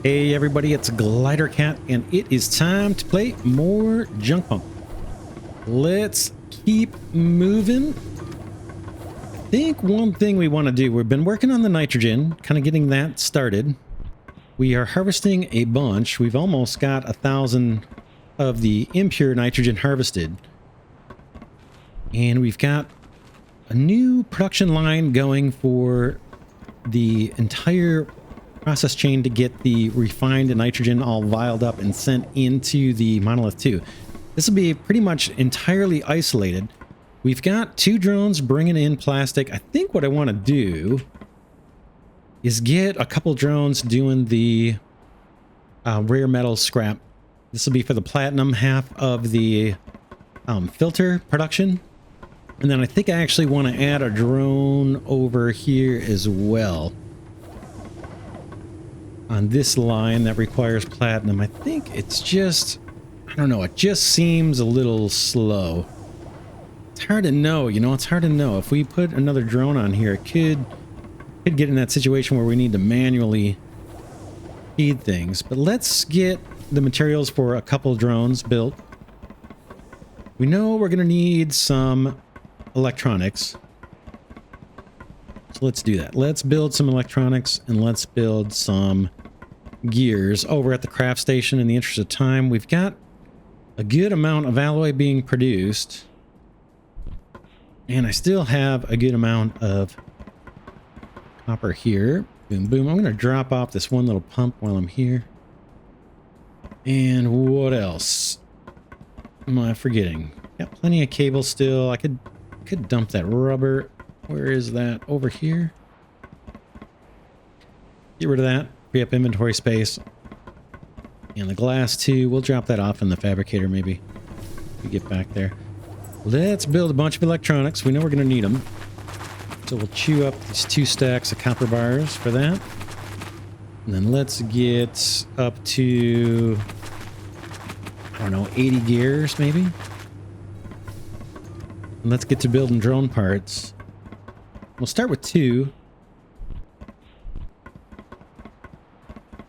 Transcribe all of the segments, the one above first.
Hey everybody, it's Glidercat, and it is time to play more JUNKPUNK. Let's keep moving. I think one thing we want to do, we've been working on the nitrogen, kind of getting that started. We are harvesting a bunch. We've almost got 1,000 of the impure nitrogen harvested. And we've got a new production line going for the entire process chain to get the refined nitrogen all vialed up and sent into the Monolith 2. This will be pretty much entirely isolated. We've got 2 drones bringing in plastic. I think what I want to do is get a couple drones doing the rare metal scrap. This will be for the platinum half of the filter production. And then I think I actually want to add a drone over here as well. On this line that requires platinum. I think it's just, I don't know, it just seems a little slow. It's hard to know, you know, it's hard to know. If we put another drone on here, it could get in that situation where we need to manually feed things. But let's get the materials for a couple drones built. We know we're going to need some electronics. So let's do that. Let's build some electronics and let's build some gears over at the craft station. In the interest of time, we've got a good amount of alloy being produced, and I still have a good amount of copper here. Boom, boom. I'm going to drop off this one little pump while I'm here. And what else am I forgetting? Got plenty of cable still. I could dump that rubber. Where is that? Over here. Get rid of that. Free up inventory space. And the glass too. We'll drop that off in the fabricator maybe. We get back there. Let's build a bunch of electronics. We know we're going to need them. So we'll chew up these 2 stacks of copper bars for that. And then let's get up to, I don't know, 80 gears maybe. And let's get to building drone parts. We'll start with 2.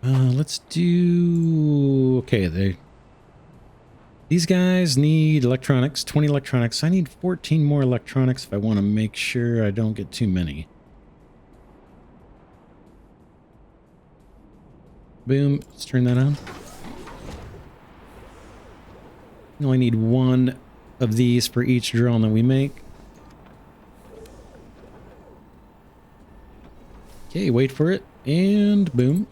Let's do... Okay, these guys need electronics, 20 electronics. I need 14 more electronics if I want to make sure I don't get too many. Boom, let's turn that on. We only need 1 of these for each drone that we make. Okay, wait for it, and boom.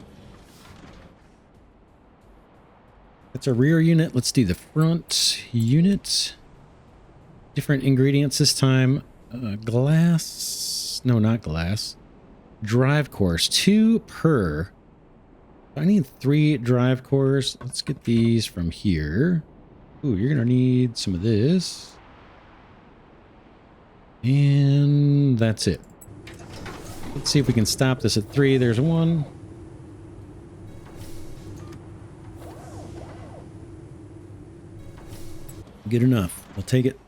That's a rear unit. Let's do the front unit. Different ingredients this time. Glass. No, not glass. Drive cores. 2 per. I need 3 drive cores. Let's get these from here. Ooh, you're going to need some of this. And that's it. Let's see if we can stop this at 3. There's 1. Good enough. We'll take it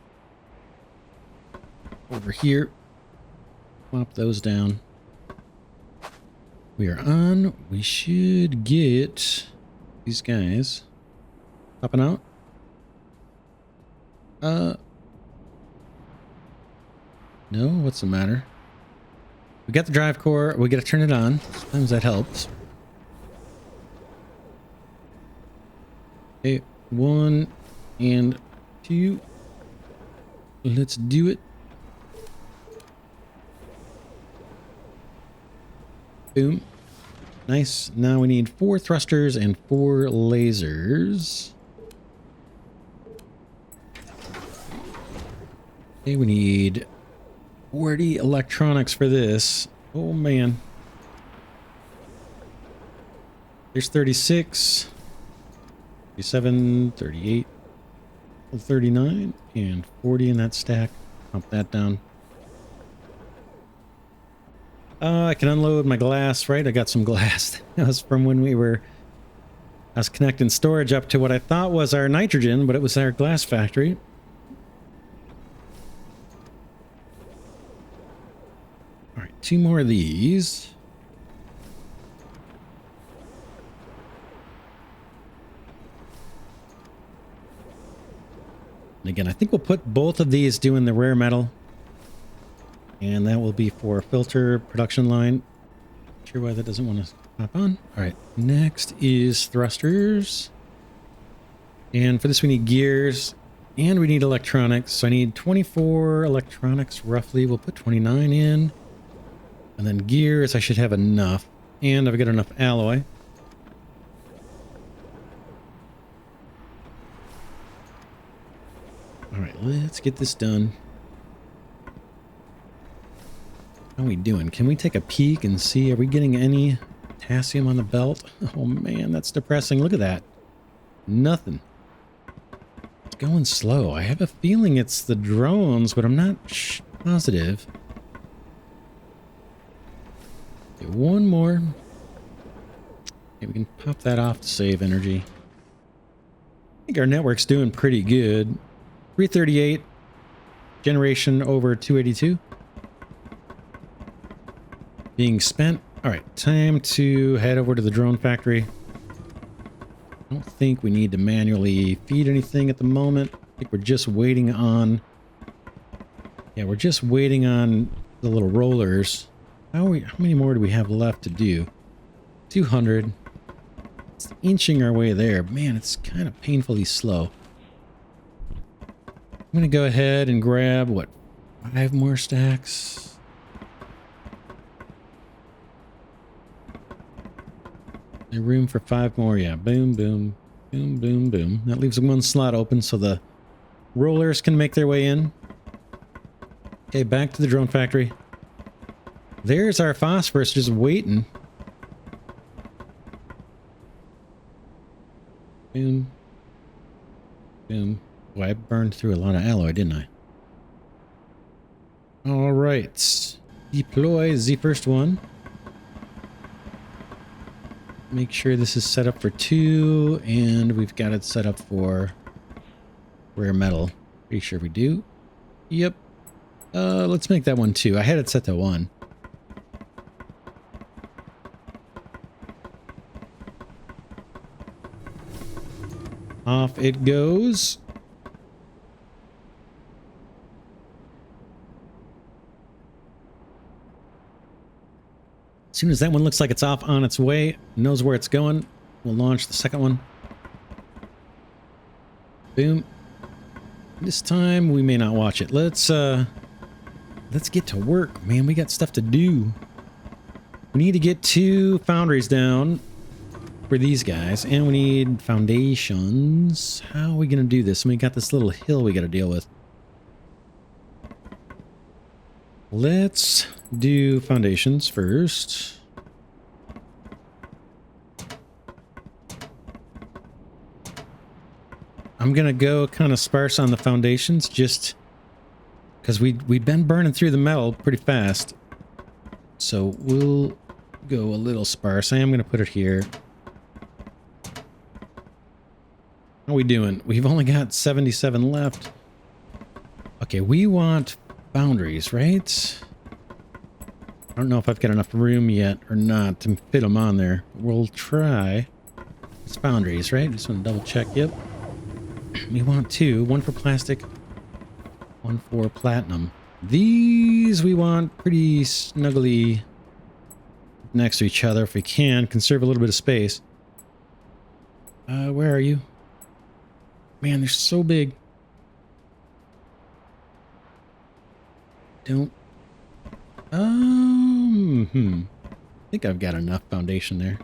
over here. Plop those down. We are on. We should get these guys popping out. No, what's the matter? We got the drive core. We got to turn it on. Sometimes that helps. Okay, 1 and 2. Let's do it. Boom. Nice. Now we need 4 thrusters and 4 lasers. Okay, we need 40 electronics for this. Oh man. There's 36, 37, 38, 39, and 40 in that stack. Pump that down. I can unload my glass, right? I got some glass. That was from when I was connecting storage up to what I thought was our nitrogen, but it was our glass factory. All right, 2 more of these. again, I think we'll put both of these doing the rare metal. And that will be for filter production line. Not sure why that doesn't want to pop on. All right, next is thrusters. And for this we need gears and we need electronics. So I need 24 electronics roughly. We'll put 29 in. And then gears, I should have enough. And I've got enough alloy. All right, let's get this done. How are we doing? Can we take a peek and see? Are we getting any potassium on the belt? Oh man, that's depressing. Look at that. Nothing. It's going slow. I have a feeling it's the drones, but I'm not positive. Okay, one more. Okay, we can pop that off to save energy. I think our network's doing pretty good. 338 generation over 282. Being spent. All right, time to head over to the drone factory. I don't think we need to manually feed anything at the moment. I think we're just waiting on... Yeah, we're just waiting on the little rollers. How many more do we have left to do? 200. It's inching our way there. Man, it's kind of painfully slow. I'm going to go ahead and grab, what, 5 more stacks? There's room for 5 more, yeah. Boom, boom, boom, boom, boom. That leaves one slot open so the rollers can make their way in. Okay, back to the drone factory. There's our phosphorus just waiting. Boom. Boom. Boy, I burned through a lot of alloy, didn't I? All right. Deploy the first one. Make sure this is set up for 2, and we've got it set up for rare metal. Pretty sure we do. Yep. Let's make that one 2. I had it set to 1. Off it goes. As soon as that one looks like it's off on its way, knows where it's going, we'll launch the second one. Boom. This time we may not watch it. Let's get to work, man. We got stuff to do. We need to get 2 foundries down for these guys, and we need foundations. How are we gonna do this? And we got this little hill we got to deal with. Let's do foundations first. I'm gonna go kind of sparse on the foundations just because we've been burning through the metal pretty fast. So we'll go a little sparse. I am gonna put it here. How are we doing? We've only got 77 left. Okay, we want boundaries, right? I don't know if I've got enough room yet or not to fit them on there. We'll try. It's boundaries, right? Just want to double check. Yep. We want 2. 1 for plastic, 1 for platinum. These we want pretty snugly next to each other if we can. Conserve a little bit of space. Where are you? Man, they're so big. Don't... I think I've got enough foundation there.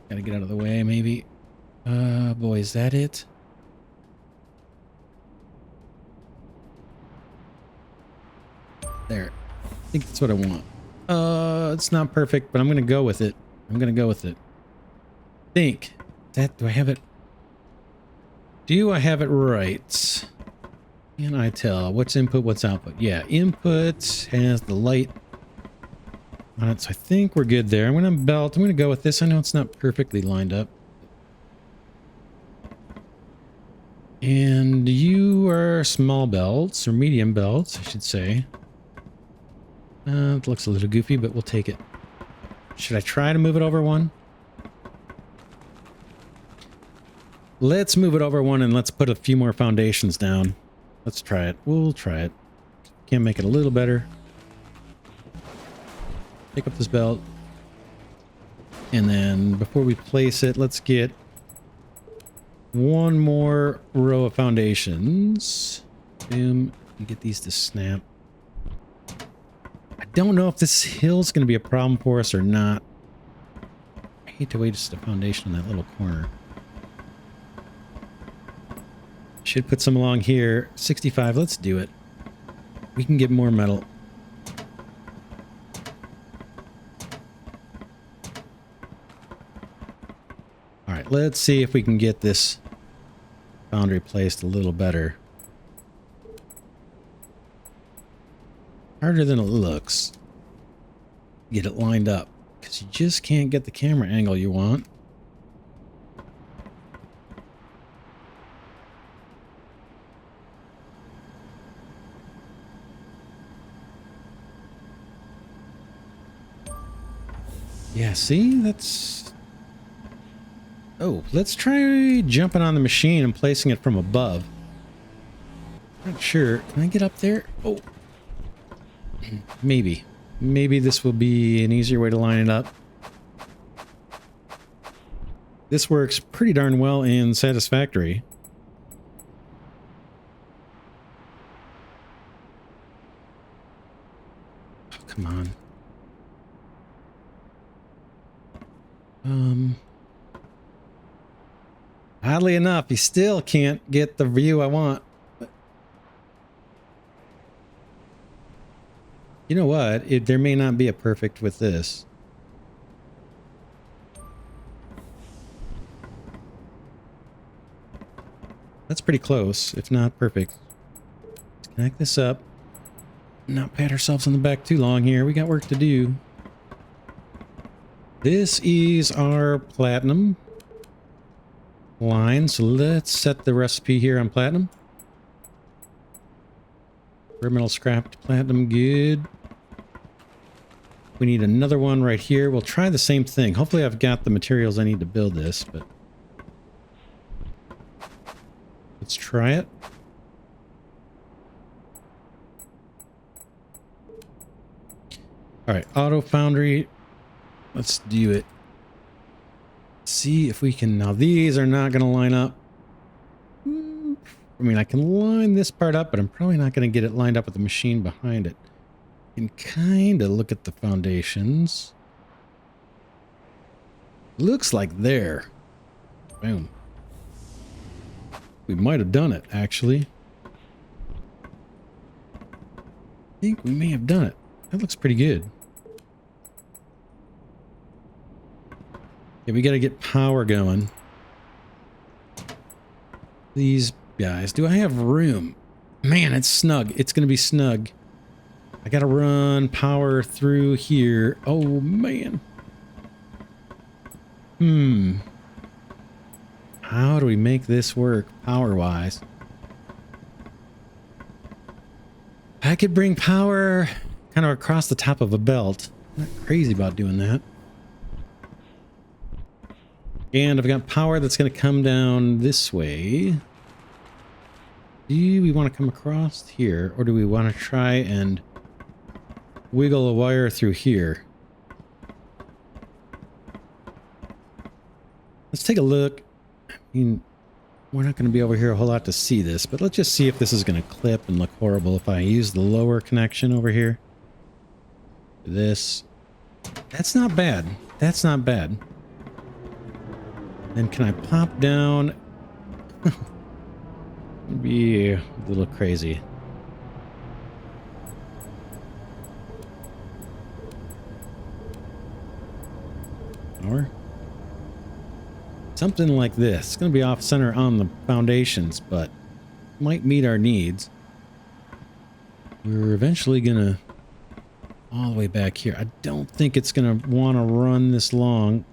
Gotta get out of the way, maybe. Boy, is that it? There. I think that's what I want. It's not perfect, but I'm gonna go with it. I'm gonna go with it. Think. Do I have it? Do I have it right? Can I tell what's input, what's output? Yeah, input has the light on it, so I think we're good there. I'm gonna belt. I'm gonna go with this. I know it's not perfectly lined up. And you are small belts, or medium belts, I should say. It looks a little goofy, but we'll take it. Should I try to move it over 1? Let's move it over one and let's put a few more foundations down. Let's try it. We'll try it. Can make it a little better. Pick up this belt. And then before we place it, let's get one more row of foundations. Boom. And get these to snap. I don't know if this hill's going to be a problem for us or not. I hate to waste a foundation in that little corner. Should put some along here. 65. Let's do it. We can get more metal. All right, let's see if we can get this foundry placed a little better. Harder than it looks. Get it lined up because you just can't get the camera angle you want. Yeah, see, that's... Oh, let's try jumping on the machine and placing it from above. Not sure. Can I get up there? Oh. Maybe. Maybe this will be an easier way to line it up. This works pretty darn well in Satisfactory. Oh, come on. Oddly enough, you still can't get the view I want. But you know what? There may not be a perfect with this. That's pretty close, if not perfect. Let's connect this up. Not pat ourselves on the back too long here. We got work to do. This is our platinum line, so let's set the recipe here on platinum. Metal scrapped platinum, good. We need another one right here. We'll try the same thing. Hopefully I've got the materials I need to build this, but let's try it. All right, auto foundry. Let's do it. See if we can... Now, these are not going to line up. I mean, I can line this part up, but I'm probably not going to get it lined up with the machine behind it. You can kind of look at the foundations. Looks like there. Boom. We might have done it, actually. I think we may have done it. That looks pretty good. Yeah, we got to get power going. These guys. Do I have room? Man, it's snug. It's going to be snug. I got to run power through here. Oh, man. How do we make this work power-wise? I could bring power kind of across the top of a belt. I'm not crazy about doing that. And I've got power that's going to come down this way. Do we want to come across here? Or do we want to try and wiggle a wire through here? Let's take a look. I mean, we're not going to be over here a whole lot to see this, but let's just see if this is going to clip and look horrible if I use the lower connection over here. This. That's not bad. That's not bad. Then can I pop down? Be a little crazy. Or something like this. It's going to be off center on the foundations, but might meet our needs. We're eventually going to all the way back here. I don't think it's going to want to run this long.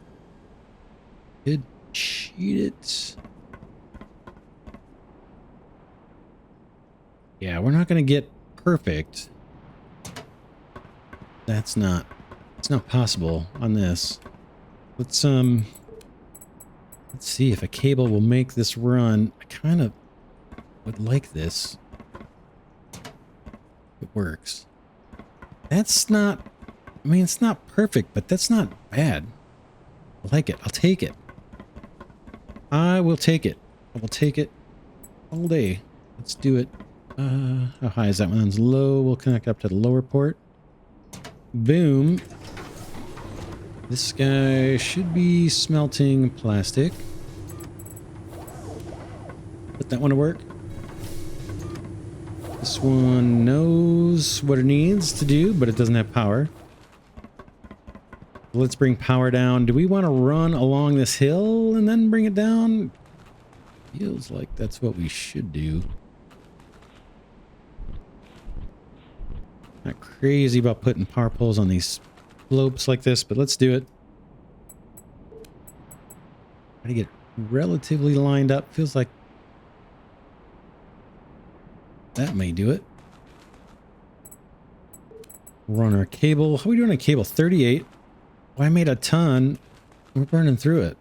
Could cheat it. Yeah, we're not going to get perfect. It's not possible on this. Let's Let's see if a cable will make this run. I kind of would like this. It works. That's not, I mean, it's not perfect, but that's not bad. I like it. I'll take it. I will take it. I will take it all day. Let's do it. How high is that one? That's low. We'll connect up to the lower port. Boom. This guy should be smelting plastic. Put that one to work. This one knows what it needs to do, but it doesn't have power. Let's bring power down. Do we want to run along this hill and then bring it down? Feels like that's what we should do. Not crazy about putting power poles on these slopes like this, but let's do it. Try to get relatively lined up. Feels like that may do it. Run our cable. How are we doing on cable? 38. Well, I made a ton. We're burning through it.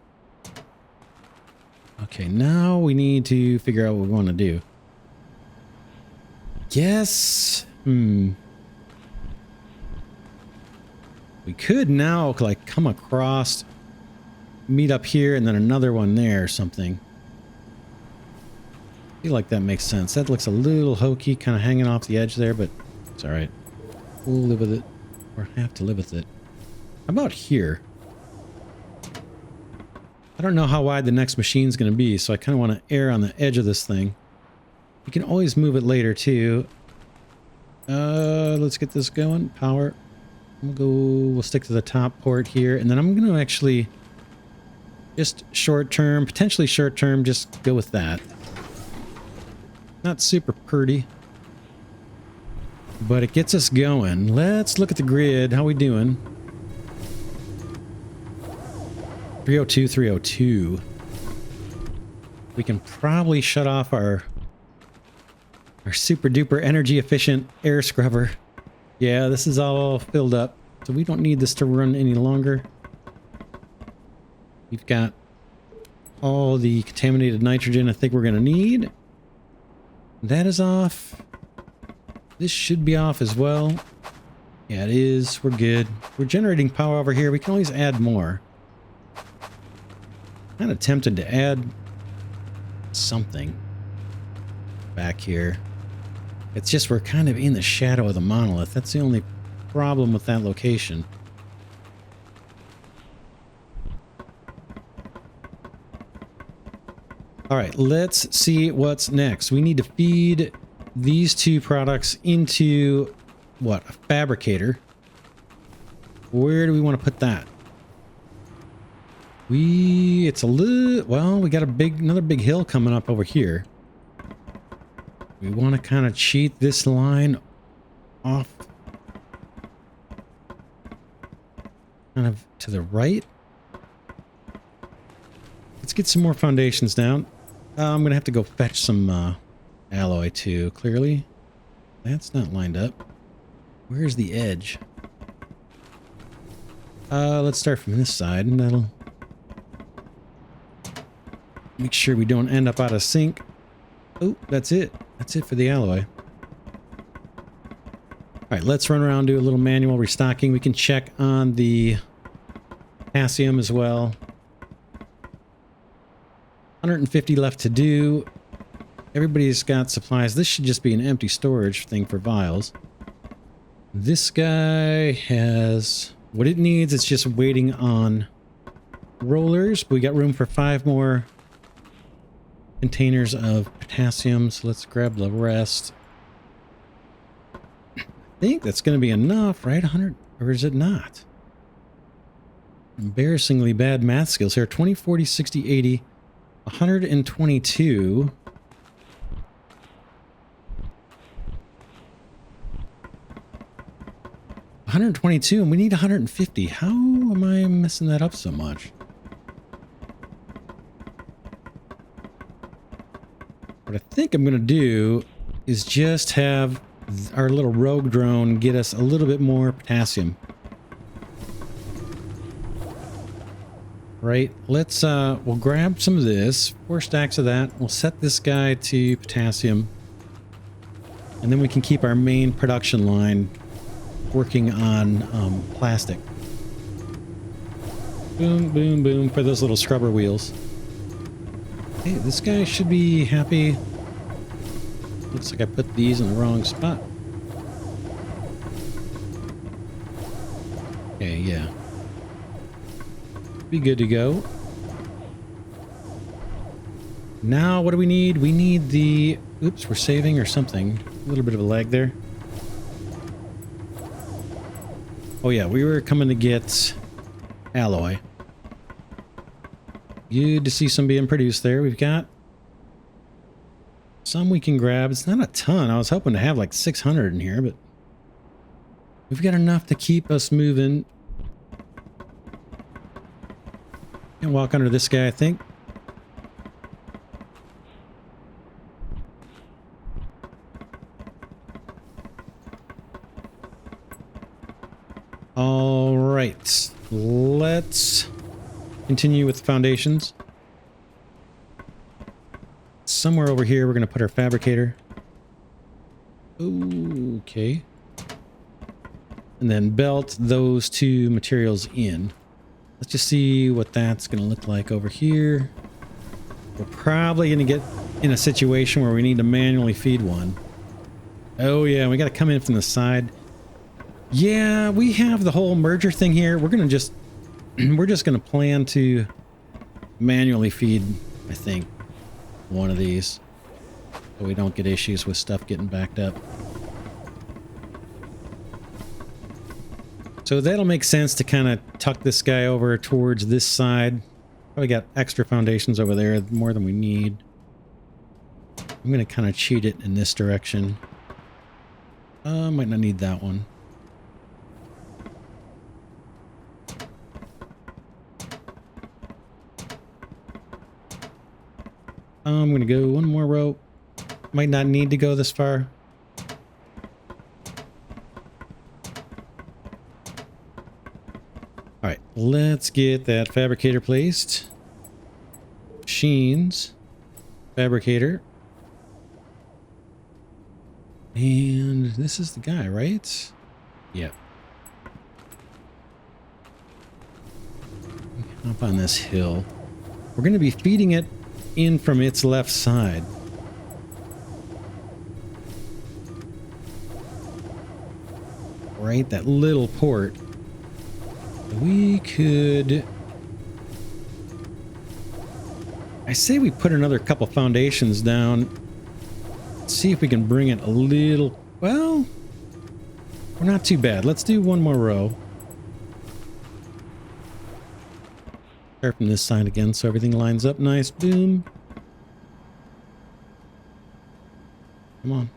Okay, now we need to figure out what we want to do. Yes. We could now like come across, meet up here, and then another one there or something. I feel like that makes sense. That looks a little hokey, kind of hanging off the edge there, but it's all right. We'll live with it, or have to live with it. How about here? I don't know how wide the next machine's going to be, so I kind of want to err on the edge of this thing. You can always move it later too. Let's get this going. Power. We'll stick to the top port here, and then I'm going to actually just short term, potentially short term, just go with that. Not super pretty, but it gets us going. Let's look at the grid. How we doing? 302, 302. We can probably shut off our super duper energy efficient air scrubber. Yeah, this is all filled up, so we don't need this to run any longer. We've got all the contaminated nitrogen I think we're going to need. That is off. This should be off as well. Yeah, it is. We're good. We're generating power over here. We can always add more. Kind of tempted to add something back here. It's just we're kind of in the shadow of the monolith. That's the only problem with that location. All right, let's see what's next. We need to feed these two products into what? A fabricator. Where do we want to put that? It's a little, well, we got another big hill coming up over here. We want to kind of cheat this line off kind of to the right. Let's get some more foundations down. I'm going to have to go fetch some alloy too, clearly. That's not lined up. Where's the edge? Let's start from this side, and that'll make sure we don't end up out of sync. Oh, that's it. That's it for the alloy. All right, let's run around, do a little manual restocking. We can check on the potassium as well. 150 left to do. Everybody's got supplies. This should just be an empty storage thing for vials. This guy has what it needs. It's just waiting on rollers. We got room for 5 more containers of potassium, so let's grab the rest. I think that's going to be enough, right? 100, or is it not? Embarrassingly bad math skills here. 20, 40, 60, 80, 122. $122, and we need 150. How am I messing that up so much? What I think I'm going to do is just have our little rogue drone get us a little bit more potassium. Right, let's we'll grab some of this, 4 stacks of that. We'll set this guy to potassium, and then we can keep our main production line working on plastic. Boom, boom, boom for those little scrubber wheels. Hey, this guy should be happy. Looks like I put these in the wrong spot. Okay, yeah. Be good to go. Now, what do we need? We need the... Oops, we're saving or something. A little bit of a lag there. Oh yeah, we were coming to get alloy. Good to see some being produced there. We've got some we can grab. It's not a ton. I was hoping to have like 600 in here, but we've got enough to keep us moving. Can walk under this guy, I think. All right, let's continue with the foundations. Somewhere over here, we're going to put our fabricator. Okay. And then belt those 2 materials in. Let's just see what that's going to look like over here. We're probably going to get in a situation where we need to manually feed one. Oh yeah, we got to come in from the side. Yeah, we have the whole merger thing here. We're going to just... we're just going to plan to manually feed, I think, one of these. So we don't get issues with stuff getting backed up. So that'll make sense to kind of tuck this guy over towards this side. Probably got extra foundations over there, more than we need. I'm going to kind of cheat it in this direction. Might not need that one. I'm going to go one more row. Might not need to go this far. All right, let's get that fabricator placed. Machines. Fabricator. And this is the guy, right? Yep. Hop on this hill. We're going to be feeding it in from its left side. Right, that little port. We could... I say we put another couple foundations down. See if we can bring it a little... Well, we're not too bad. Let's do one more row. Start from this side again so everything lines up nice. Boom. Come on.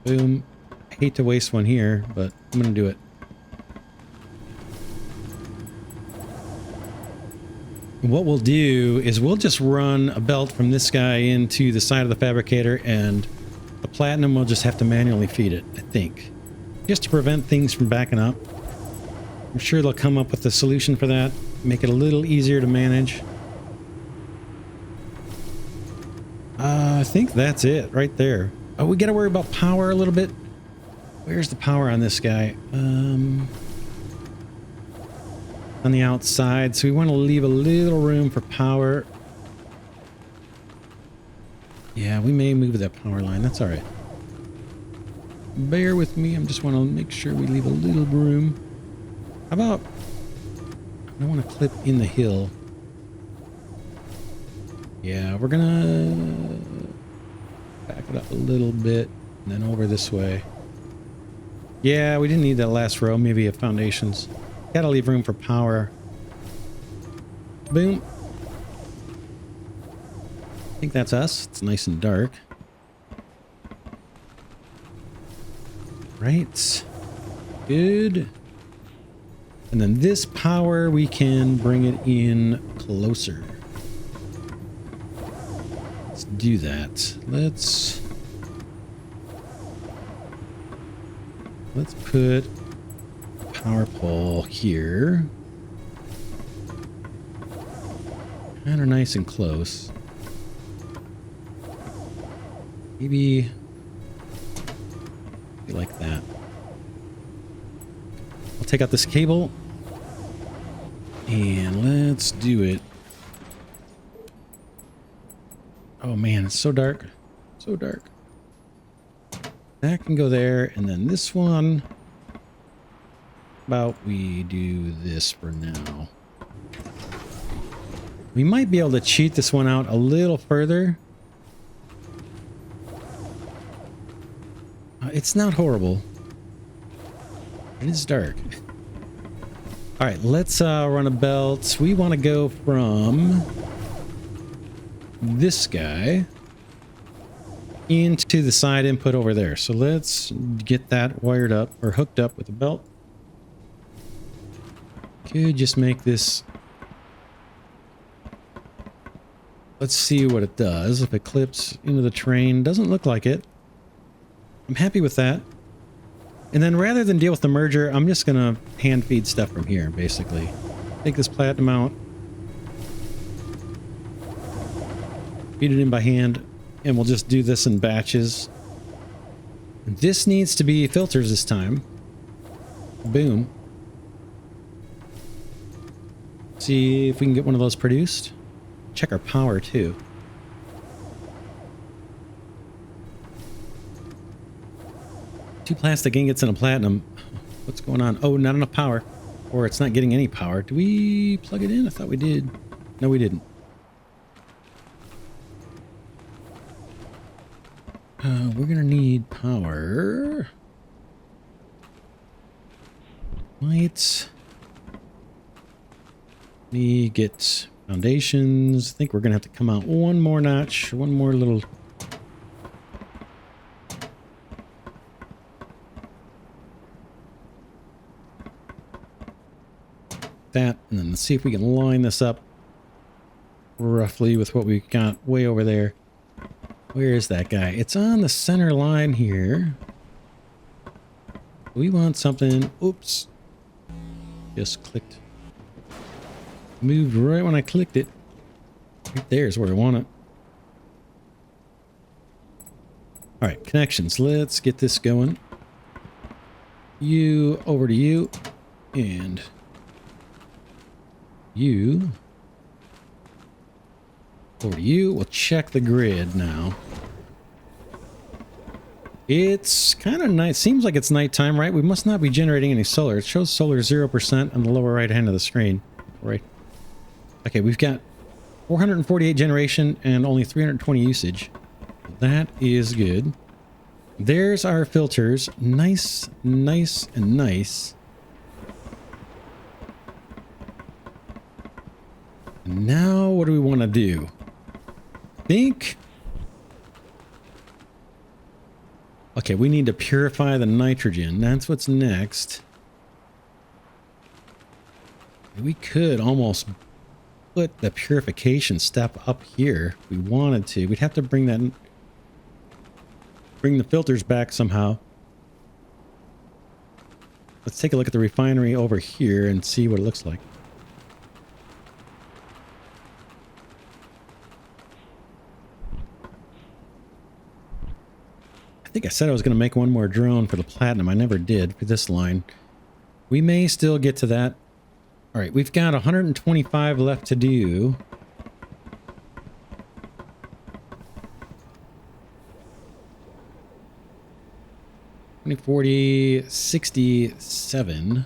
Boom. I hate to waste one here, but I'm going to do it. What we'll do is we'll just run a belt from this guy into the side of the fabricator, and the platinum will just have to manually feed it, I think. Just to prevent things from backing up. I'm sure they'll come up with a solution for that. Make it a little easier to manage. I think that's it right there. Oh, we got to worry about power a little bit. Where's the power on this guy? On the outside. So we want to leave a little room for power. Yeah, we may move that power line. That's all right. Bear with me. I just want to make sure we leave a little room. How about... I want to clip in the hill. Yeah, we're gonna back it up a little bit and then over this way. Yeah, we didn't need that last row. Maybe a foundations. Gotta leave room for power. Boom. I think that's us. It's nice and dark. Right. Good. And then this power, we can bring it in closer. Let's do that. Let's put a power pole here. kind of nice and close. Maybe like that. I'll take out this cable and let's do it. Oh man, it's so dark. So dark. That can go there, and then this one. How about we do this for now? We might be able to cheat this one out a little further. It's not horrible. It is dark. All right, let's run a belt. We want to go from this guy into the side input over there. So let's get that wired up or hooked up with a belt. Could just make this. Let's see what it does. If it clips into the train, doesn't look like it. I'm happy with that. And then rather than deal with the merger, I'm just going to hand feed stuff from here, basically. Take this platinum out. Feed it in by hand. And we'll just do this in batches. This needs to be filters this time. Boom. See if we can get one of those produced. Check our power, too. Two plastic ingots and a platinum. What's going on? Oh, not enough power. Or it's not getting any power. Do we plug it in? I thought we did. No, we didn't. We're going to need power. Lights. We get foundations. I think we're going to have to come out one more notch. One more little... that, and then let's see if we can line this up roughly with what we got way over there. Where is that guy? It's on the center line here. We want something. Oops. Just clicked. Moved right when I clicked it. Right there's where I want it. All right, connections. Let's get this going. You over to you, and you over to you. We'll check the grid now. It's kind of nice. Seems like it's nighttime, right? We must not be generating any solar. It shows solar 0% on the lower right hand of the screen. Right. Okay, we've got 448 generation and only 320 usage. That is good. There's our filters. Nice, nice, and nice. Now, what do we want to do? Think. Okay, we need to purify the nitrogen. That's what's next. We could almost put the purification step up here if we wanted to. We'd have to bring the filters back somehow. Let's take a look at the refinery over here and see what it looks like. I think I said I was going to make one more drone for the platinum. I never did for this line. We may still get to that. All right, we've got 125 left to do. $20, $40, $67.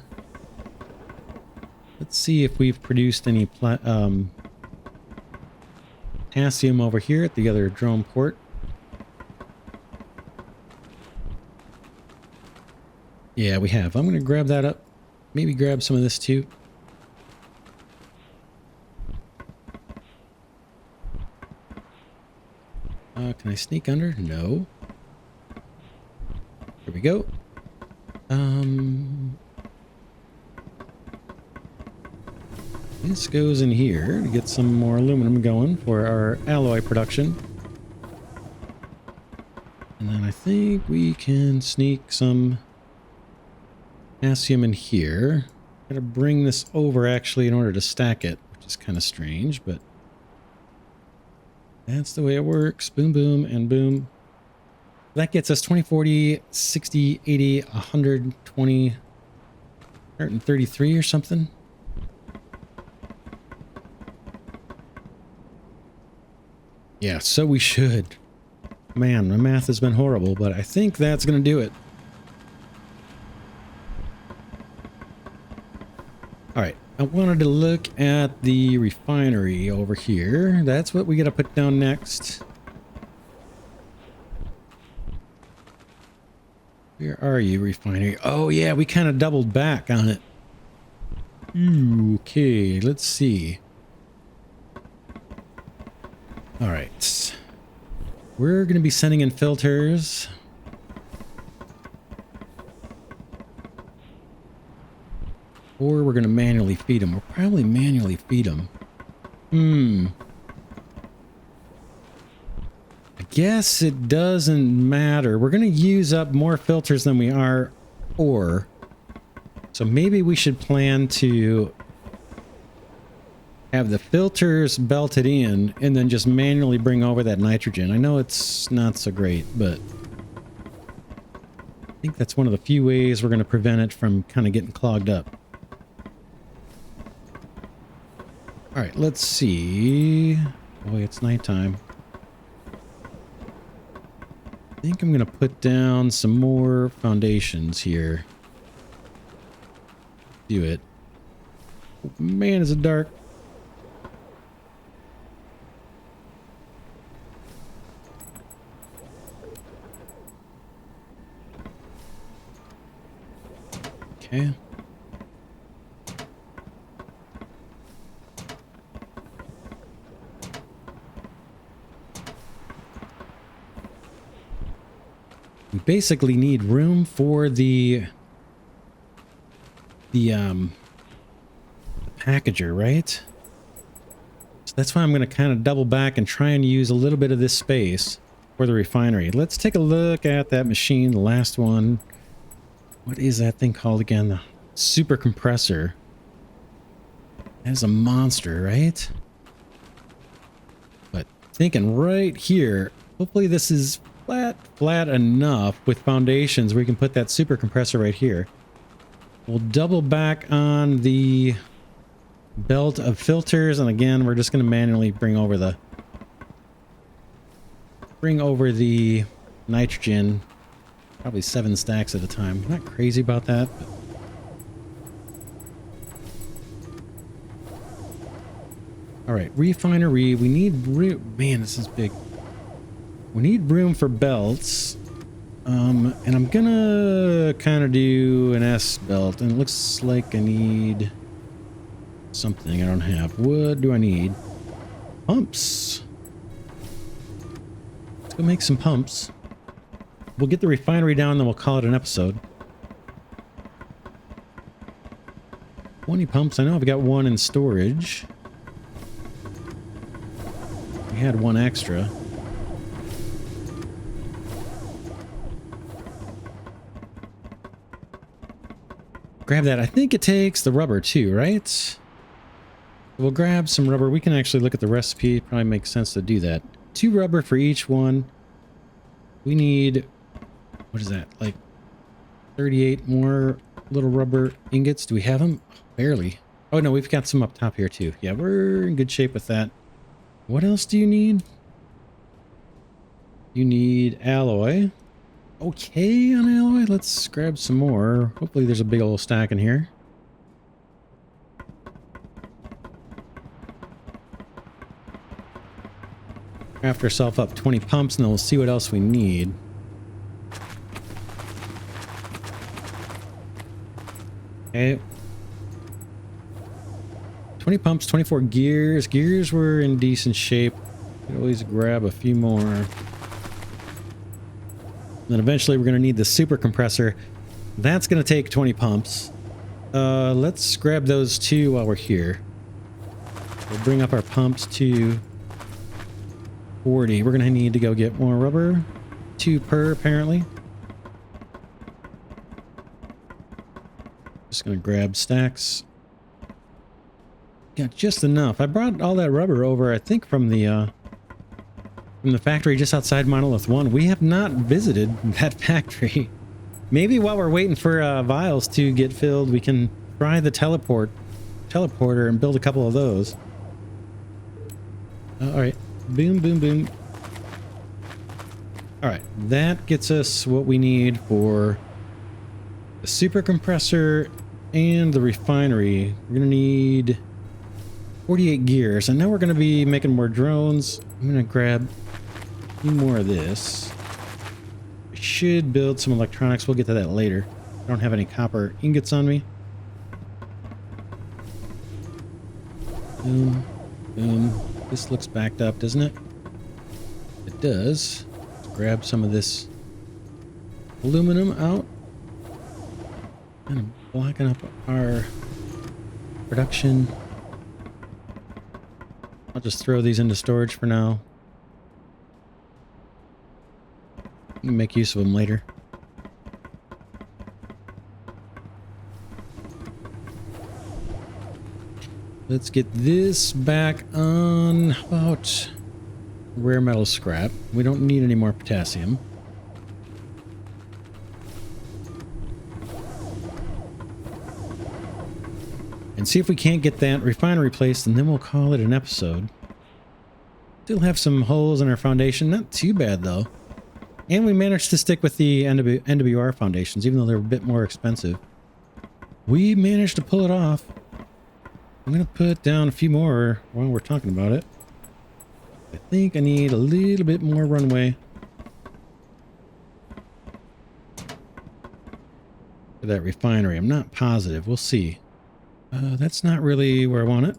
Let's see if we've produced any potassium over here at the other drone port. Yeah, we have. I'm going to grab that up. Maybe grab some of this too. Can I sneak under? No. Here we go. This goes in here to get some more aluminum going for our alloy production. And then I think we can sneak some potassium in here. Gotta bring this over actually in order to stack it, which is kind of strange, but That's the way it works. Boom, boom, and boom. That gets us 20, 40, 60, 80, 120, 133 or something. Yeah, so we should. Man, my math has been horrible, but I think that's going to do it. All right, I wanted to look at the refinery over here. That's what we got to put down next. Where are you, refinery? Oh, yeah, we kind of doubled back on it. Okay, let's see. All right. We're going to be sending in filters. Or we're going to manually feed them. We'll probably manually feed them. I guess it doesn't matter. We're going to use up more filters than we are ore. So maybe we should plan to have the filters belted in and then just manually bring over that nitrogen. I know it's not so great, but I think that's one of the few ways we're going to prevent it from kind of getting clogged up. All right, let's see. Boy, it's nighttime. I think I'm going to put down some more foundations here. Do it. Oh, man, is it dark. Okay. We basically need room for the packager, right? So that's why I'm going to kind of double back and try and use a little bit of this space for the refinery. Let's take a look at that machine, the last one. What is that thing called again? The super compressor. That is a monster, right? But thinking right here, hopefully this is flat enough with foundations where we can put that super compressor right here. We'll double back on the belt of filters, and again, we're just going to manually bring over the nitrogen. Probably 7 stacks at a time. I'm not crazy about that. But... all right, refinery. We need room. Man, this is big. We need room for belts. And I'm gonna kind of do an S belt, and it looks like I need something I don't have. What do I need? Pumps. Let's go make some pumps. We'll get the refinery down, then we'll call it an episode. 20 pumps. I know I've got one in storage. We had one extra. Grab that. I think it takes the rubber too, right? We'll grab some rubber. We can actually look at the recipe. It probably makes sense to do that. 2 rubber for each one. We need... what is that? Like 38 more little rubber ingots. Do we have them? Barely. Oh no, we've got some up top here too. Yeah, we're in good shape with that. What else do you need? You need alloy. Okay on alloy. Let's grab some more. Hopefully there's a big old stack in here. Craft ourselves up 20 pumps and then we'll see what else we need. Okay. 20 pumps, 24 gears. Gears were in decent shape. You can always grab a few more. And then eventually we're going to need the super compressor. That's going to take 20 pumps. Let's grab those 2 while we're here. We'll bring up our pumps to 40. We're going to need to go get more rubber. 2 per, apparently. Just going to grab stacks. Got just enough. I brought all that rubber over, I think, from the from the factory just outside Monolith 1. We have not visited that factory. Maybe while we're waiting for vials to get filled, we can try the teleporter and build a couple of those. All right. Boom, boom, boom. All right. That gets us what we need for the super compressor and the refinery. We're going to need 48 gears. And now we're going to be making more drones. I'm going to grab a few more of this. I should build some electronics. We'll get to that later. I don't have any copper ingots on me. Boom. Boom. This looks backed up, doesn't it? It does. Let's grab some of this aluminum out. Kind of blocking up our production. I'll just throw these into storage for now. Make use of them later. Let's get this back on. How about rare metal scrap? We don't need any more potassium. And see if we can't get that refinery placed, and then we'll call it an episode. Still have some holes in our foundation. Not too bad, though. And we managed to stick with the NWR foundations, even though they're a bit more expensive. We managed to pull it off. I'm going to put down a few more while we're talking about it. I think I need a little bit more runway for that refinery. I'm not positive. We'll see. That's not really where I want it.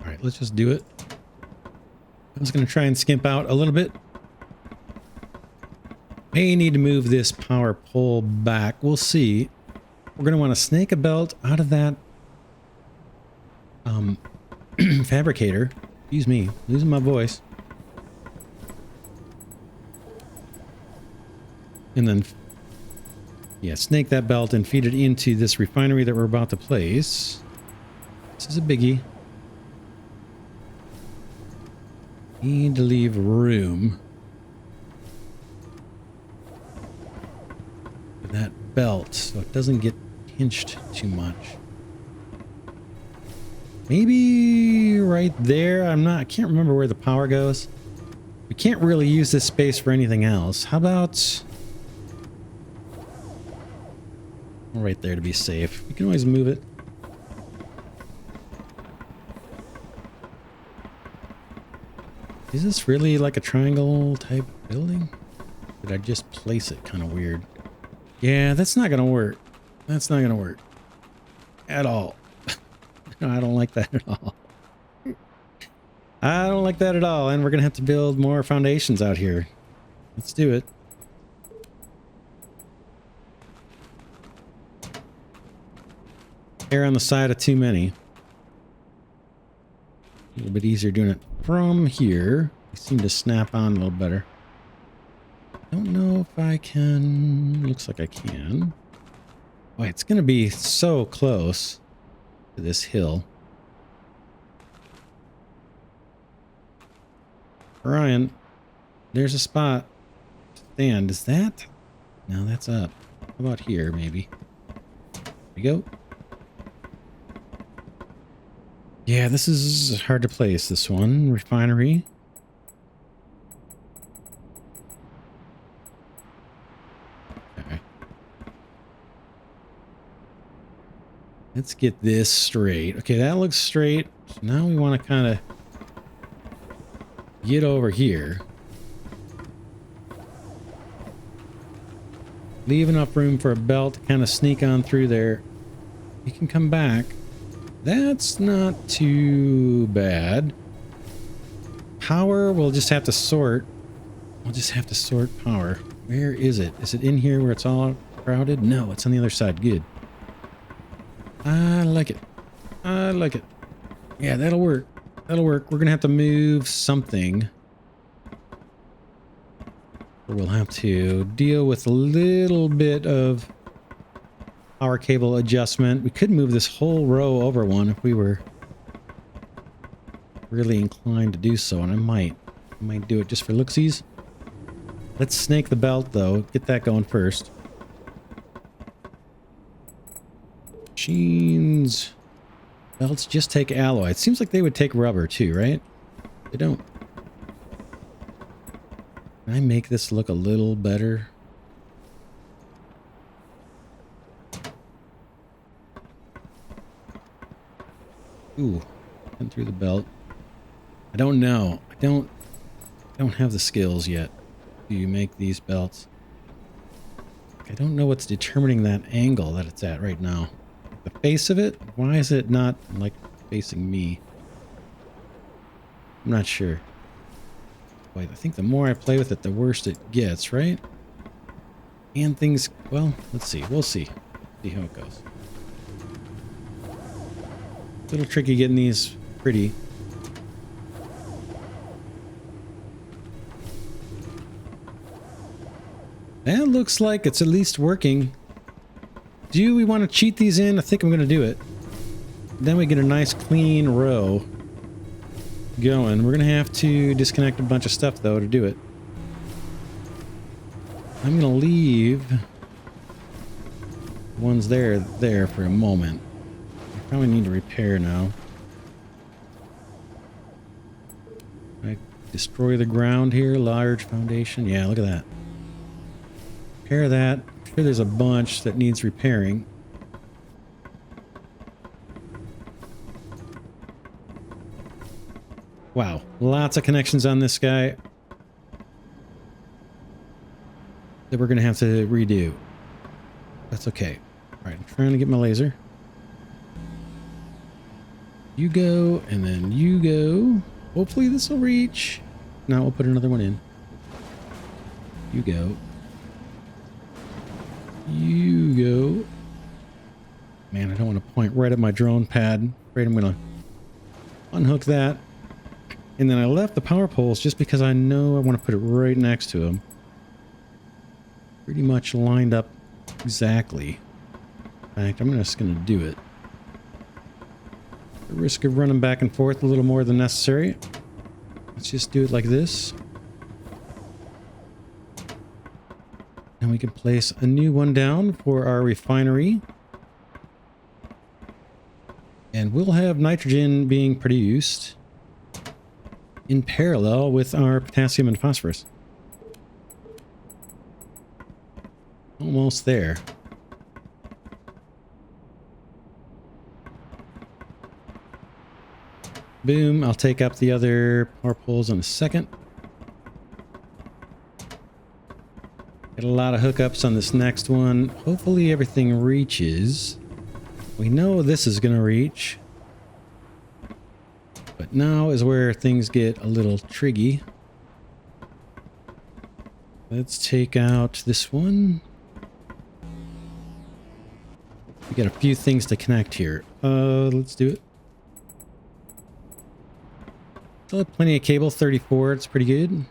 All right, let's just do it. I was going to try and skimp out a little bit. May need to move this power pole back. We'll see. We're going to want to snake a belt out of that fabricator. Excuse me, losing my voice. And then, yeah, snake that belt and feed it into this refinery that we're about to place. This is a biggie. Need to leave room for that belt so it doesn't get pinched too much. Maybe right there. I can't remember where the power goes. We can't really use this space for anything else. How about right there to be safe? We can always move it. Is this really like a triangle type building? Did I just place it kind of weird? Yeah, that's not gonna work. That's not gonna work at all. No, I don't like that at all. I don't like that at all. And we're gonna have to build more foundations out here. Let's do it. Err on the side of too many. A little bit easier doing it from here. They seem to snap on a little better. Don't know if I can. Looks like I can. Boy, it's going to be so close to this hill. Ryan, there's a spot to stand. Is that? No, that's up. How about here, maybe? There we go. Yeah, this is hard to place, this one. Refinery. Okay. Let's get this straight. Okay, that looks straight. So now we want to kind of get over here. Leave enough room for a belt to kind of sneak on through there. You can come back. That's not too bad. Power, we'll just have to sort. We'll just have to sort power. Where is it? Is it in here where it's all crowded? No, it's on the other side. Good. I like it. I like it. Yeah, that'll work. That'll work. We're going to have to move something. We'll have to deal with a little bit of power cable adjustment. We could move this whole row over one if we were really inclined to do so, and I might do it just for looksies. Let's snake the belt though. Get that going first. Machines. Belts just take alloy. It seems like they would take rubber too, right? They don't. Can I make this look a little better? Ooh, went through the belt. I don't know. I don't have the skills yet to make these belts. I don't know what's determining that angle that it's at right now. The face of it? Why is it not like facing me? I'm not sure. Wait, I think the more I play with it, the worse it gets, right? And things, well, let's see. We'll see. See how it goes. A little tricky getting these pretty. That looks like it's at least working. Do we want to cheat these in? I think I'm going to do it. Then we get a nice clean row going. We're going to have to disconnect a bunch of stuff though to do it. I'm going to leave the ones there for a moment. I probably need to repair now. I destroy the ground here. Large foundation. Yeah, look at that. Repair that. I'm sure there's a bunch that needs repairing. Wow, lots of connections on this guy that we're going to have to redo. That's okay. All right, I'm trying to get my laser. You go, and then you go. Hopefully this will reach. Now we'll put another one in. You go. You go. Man, I don't want to point right at my drone pad. Afraid I'm going to unhook that. And then I left the power poles just because I know I want to put it right next to them. Pretty much lined up exactly. In fact, I'm just going to do it. The risk of running back and forth a little more than necessary. Let's just do it like this. And we can place a new one down for our refinery. And we'll have nitrogen being produced in parallel with our potassium and phosphorus. Almost there. Boom. I'll take up the other power poles in a second. Get a lot of hookups on this next one. Hopefully everything reaches. We know this is going to reach. But now is where things get a little tricky. Let's take out this one. We got a few things to connect here. Let's do it. Still have plenty of cable, 34, it's pretty good.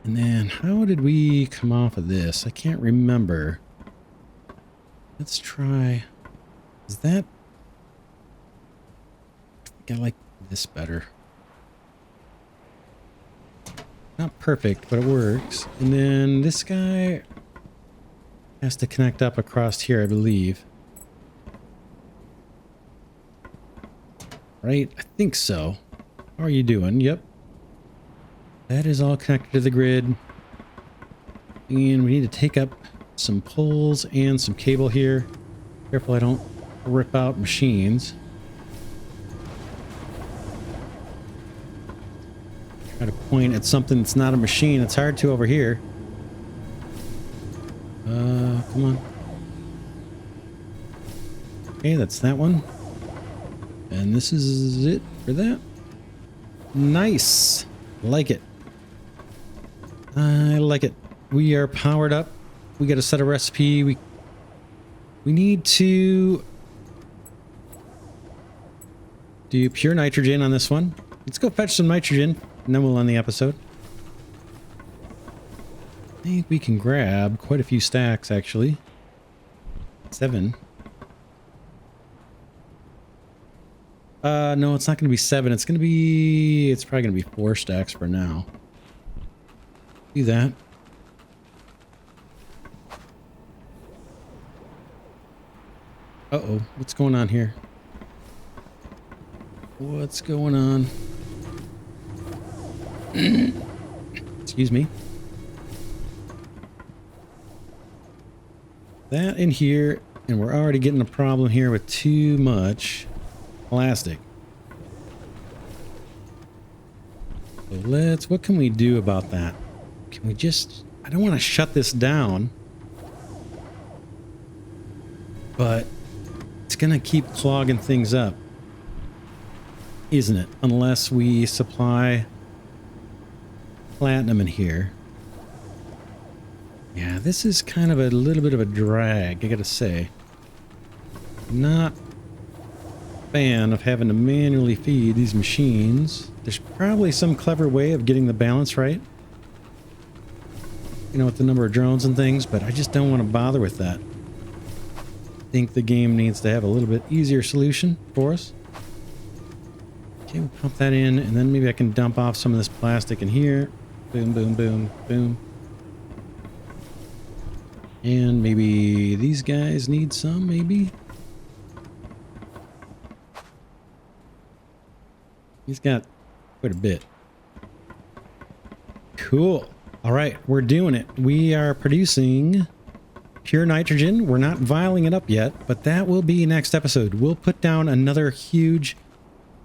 And then how did we come off of this? I can't remember. Let's try. Is that? I like this better. Not perfect, but it works. And then this guy has to connect up across here, I believe. Right? I think so. How are you doing? Yep. That is all connected to the grid. And we need to take up some poles and some cable here. Careful I don't rip out machines. Try to point at something that's not a machine. It's hard to over here. Come on. Okay, that's that one. And this is it for that. Nice. Like it. I like it. We are powered up. We got to set a recipe. We need to do pure nitrogen on this one. Let's go fetch some nitrogen, and then we'll end the episode. I think we can grab quite a few stacks, actually. 7. No, it's not going to be 7. It's probably going to be 4 stacks for now. Do that. Uh-oh, what's going on here? What's going on? Excuse me. That in here, and we're already getting a problem here with too much plastic. So what can we do about that? Can we just, I don't want to shut this down, but it's going to keep clogging things up, isn't it? Unless we supply platinum in here. Yeah, this is kind of a little bit of a drag, I gotta say. Not a fan of having to manually feed these machines. There's probably some clever way of getting the balance right, you know, with the number of drones and things, but I just don't want to bother with that. I think the game needs to have a little bit easier solution for us. Okay, we'll pump that in, and then maybe I can dump off some of this plastic in here. Boom, boom, boom, boom. And maybe these guys need some, maybe. He's got quite a bit. Cool. All right, we're doing it. We are producing pure nitrogen. We're not vialing it up yet, but that will be next episode. We'll put down another huge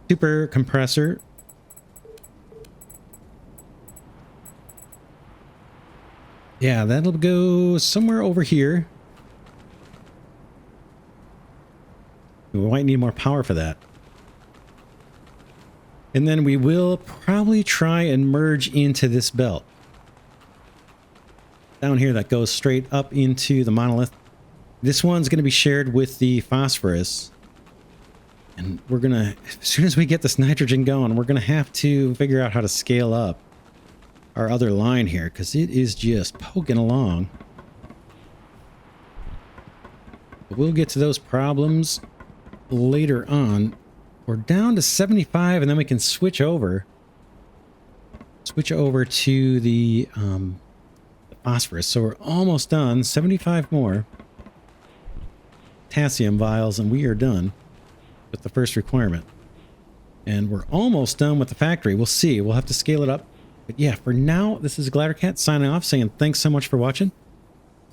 super compressor. Yeah, that'll go somewhere over here. We might need more power for that. And then we will probably try and merge into this belt down here that goes straight up into the monolith. This one's going to be shared with the phosphorus. And we're going to, as soon as we get this nitrogen going, we're going to have to figure out how to scale up our other line here, because it is just poking along. But we'll get to those problems later on. We're down to 75, and then we can switch over to the phosphorus. So we're almost done. 75 more potassium vials, and we are done with the first requirement. And we're almost done with the factory. We'll see. We'll have to scale it up. But yeah, for now, this is Glidercat signing off, saying thanks so much for watching.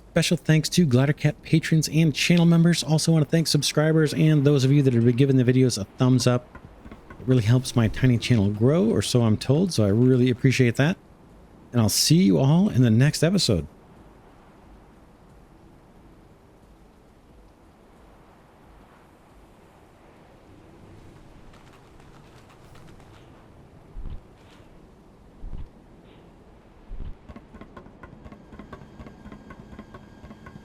Special thanks to Glidercat patrons and channel members. Also want to thank subscribers and those of you that have been giving the videos a thumbs up. It really helps my tiny channel grow, or so I'm told, so I really appreciate that. And I'll see you all in the next episode.